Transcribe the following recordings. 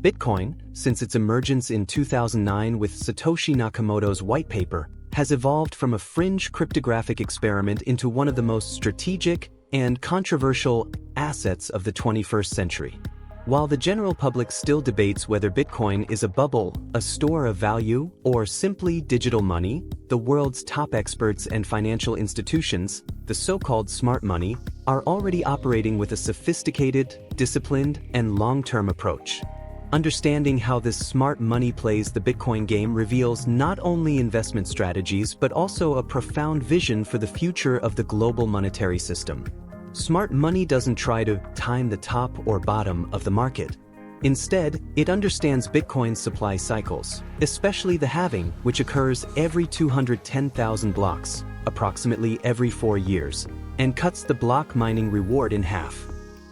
Bitcoin, since its emergence in 2009 with Satoshi Nakamoto's white paper, has evolved from a fringe cryptographic experiment into one of the most strategic and controversial assets of the 21st century. While the general public still debates whether Bitcoin is a bubble, a store of value, or simply digital money, the world's top experts and financial institutions, the so-called smart money, are already operating with a sophisticated, disciplined, and long-term approach. Understanding how this smart money plays the Bitcoin game reveals not only investment strategies but also a profound vision for the future of the global monetary system. Smart money doesn't try to time the top or bottom of the market. Instead, it understands Bitcoin's supply cycles, especially the halving, which occurs every 210,000 blocks, approximately every 4 years, and cuts the block mining reward in half.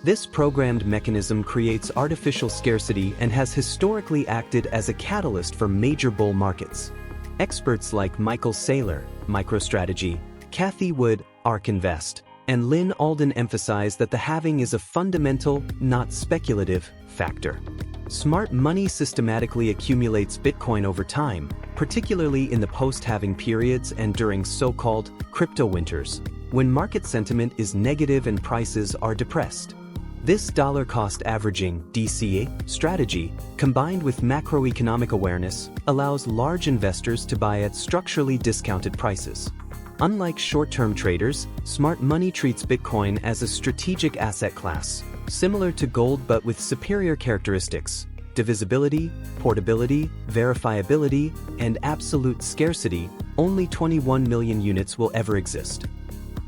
This programmed mechanism creates artificial scarcity and has historically acted as a catalyst for major bull markets. Experts like Michael Saylor, MicroStrategy, Cathie Wood, ARK Invest, and Lynn Alden emphasize that the halving is a fundamental, not speculative, factor. Smart money systematically accumulates Bitcoin over time, particularly in the post-halving periods and during so-called crypto winters, when market sentiment is negative and prices are depressed. This dollar-cost averaging (DCA) strategy, combined with macroeconomic awareness, allows large investors to buy at structurally discounted prices. Unlike short-term traders, smart money treats Bitcoin as a strategic asset class, similar to gold but with superior characteristics: divisibility, portability, verifiability, and absolute scarcity. Only 21 million units will ever exist.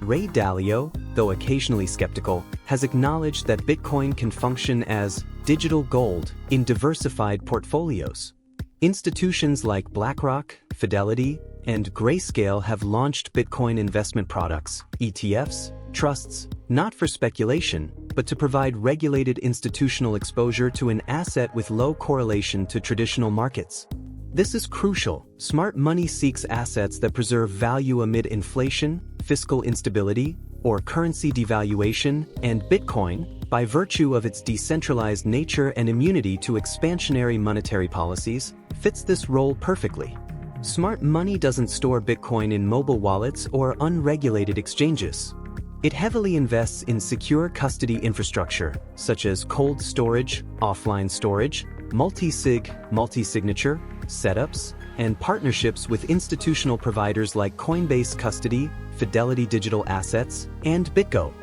Ray Dalio, though occasionally skeptical, has acknowledged that Bitcoin can function as digital gold in diversified portfolios. Institutions like BlackRock, Fidelity, and Grayscale have launched Bitcoin investment products, ETFs, trusts, not for speculation, but to provide regulated institutional exposure to an asset with low correlation to traditional markets. This is crucial. Smart money seeks assets that preserve value amid inflation, fiscal instability, or currency devaluation, and Bitcoin, by virtue of its decentralized nature and immunity to expansionary monetary policies, fits this role perfectly. Smart money doesn't store Bitcoin in mobile wallets or unregulated exchanges. It heavily invests in secure custody infrastructure, such as cold storage, offline storage, multi-sig, multi-signature, setups, and partnerships with institutional providers like Coinbase Custody, Fidelity Digital Assets, and BitGo.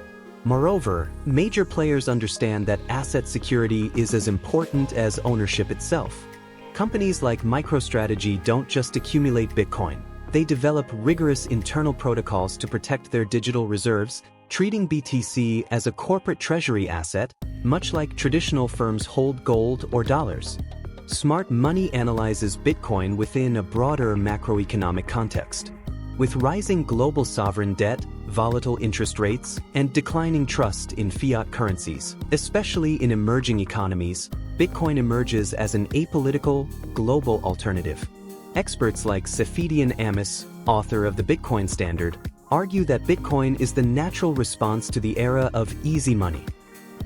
Moreover, major players understand that asset security is as important as ownership itself. Companies like MicroStrategy don't just accumulate Bitcoin, they develop rigorous internal protocols to protect their digital reserves, treating BTC as a corporate treasury asset, much like traditional firms hold gold or dollars. Smart money analyzes Bitcoin within a broader macroeconomic context. With rising global sovereign debt, volatile interest rates, and declining trust in fiat currencies, especially in emerging economies, Bitcoin emerges as an apolitical, global alternative. Experts like Saifedean Ammous, author of the Bitcoin Standard, argue that Bitcoin is the natural response to the era of easy money.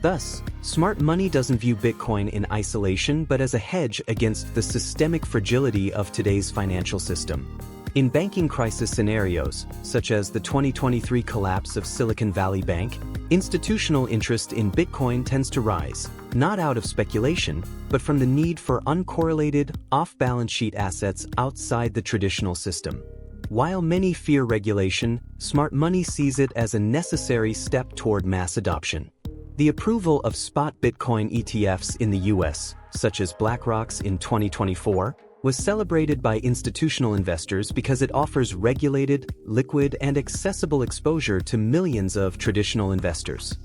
Thus, smart money doesn't view Bitcoin in isolation but as a hedge against the systemic fragility of today's financial system. In banking crisis scenarios, such as the 2023 collapse of Silicon Valley Bank, institutional interest in Bitcoin tends to rise, not out of speculation, but from the need for uncorrelated, off-balance sheet assets outside the traditional system. While many fear regulation, smart money sees it as a necessary step toward mass adoption. The approval of spot Bitcoin ETFs in the US, such as BlackRock's in 2024, was celebrated by institutional investors because it offers regulated, liquid, and accessible exposure to millions of traditional investors.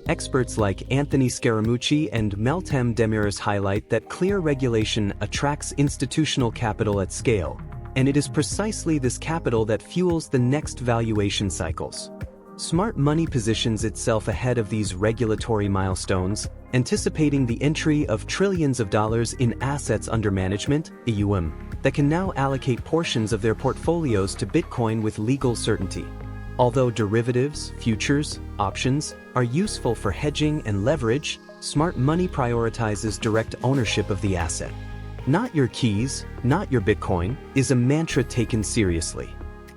Experts like Anthony Scaramucci and Meltem Demirors highlight that clear regulation attracts institutional capital at scale, and it is precisely this capital that fuels the next valuation cycles. Smart money positions itself ahead of these regulatory milestones, anticipating the entry of trillions of dollars in assets under management, AUM, that can now allocate portions of their portfolios to Bitcoin with legal certainty. Although derivatives, futures, options are useful for hedging and leverage, Smart Money prioritizes direct ownership of the asset. "Not your keys, not your Bitcoin" is a mantra taken seriously.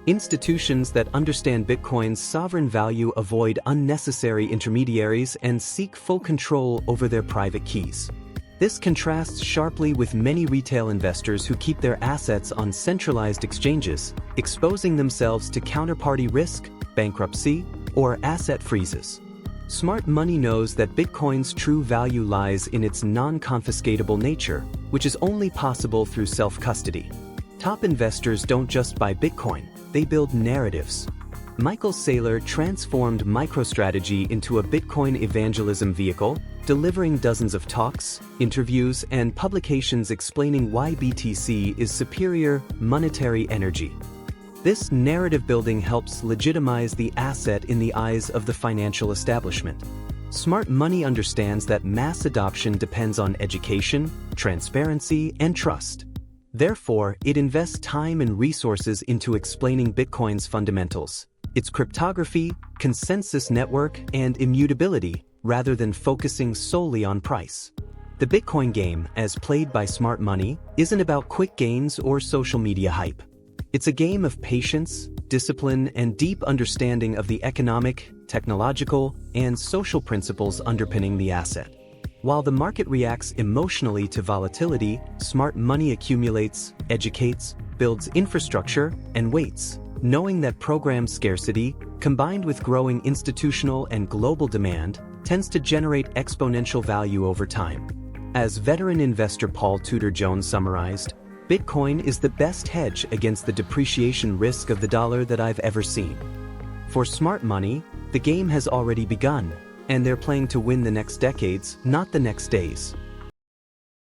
Institutions that understand Bitcoin's sovereign value avoid unnecessary intermediaries and seek full control over their private keys. This contrasts sharply with many retail investors who keep their assets on centralized exchanges, exposing themselves to counterparty risk, bankruptcy, or asset freezes. Smart Money knows that Bitcoin's true value lies in its non-confiscatable nature, which is only possible through self-custody. Top investors don't just buy Bitcoin, they build narratives. Michael Saylor transformed MicroStrategy into a Bitcoin evangelism vehicle, delivering dozens of talks, interviews, and publications explaining why BTC is superior monetary energy. This narrative building helps legitimize the asset in the eyes of the financial establishment. Smart Money understands that mass adoption depends on education, transparency, and trust. Therefore, it invests time and resources into explaining Bitcoin's fundamentals, its cryptography, consensus network, and immutability, rather than focusing solely on price. The Bitcoin game, as played by Smart Money, isn't about quick gains or social media hype. It's a game of patience, discipline, and deep understanding of the economic, technological, and social principles underpinning the asset. While the market reacts emotionally to volatility, Smart Money accumulates, educates, builds infrastructure, and waits, knowing that program scarcity, combined with growing institutional and global demand, tends to generate exponential value over time. As veteran investor Paul Tudor Jones summarized, "Bitcoin is the best hedge against the depreciation risk of the dollar that I've ever seen." For Smart Money, the game has already begun, and they're playing to win the next decades, not the next days.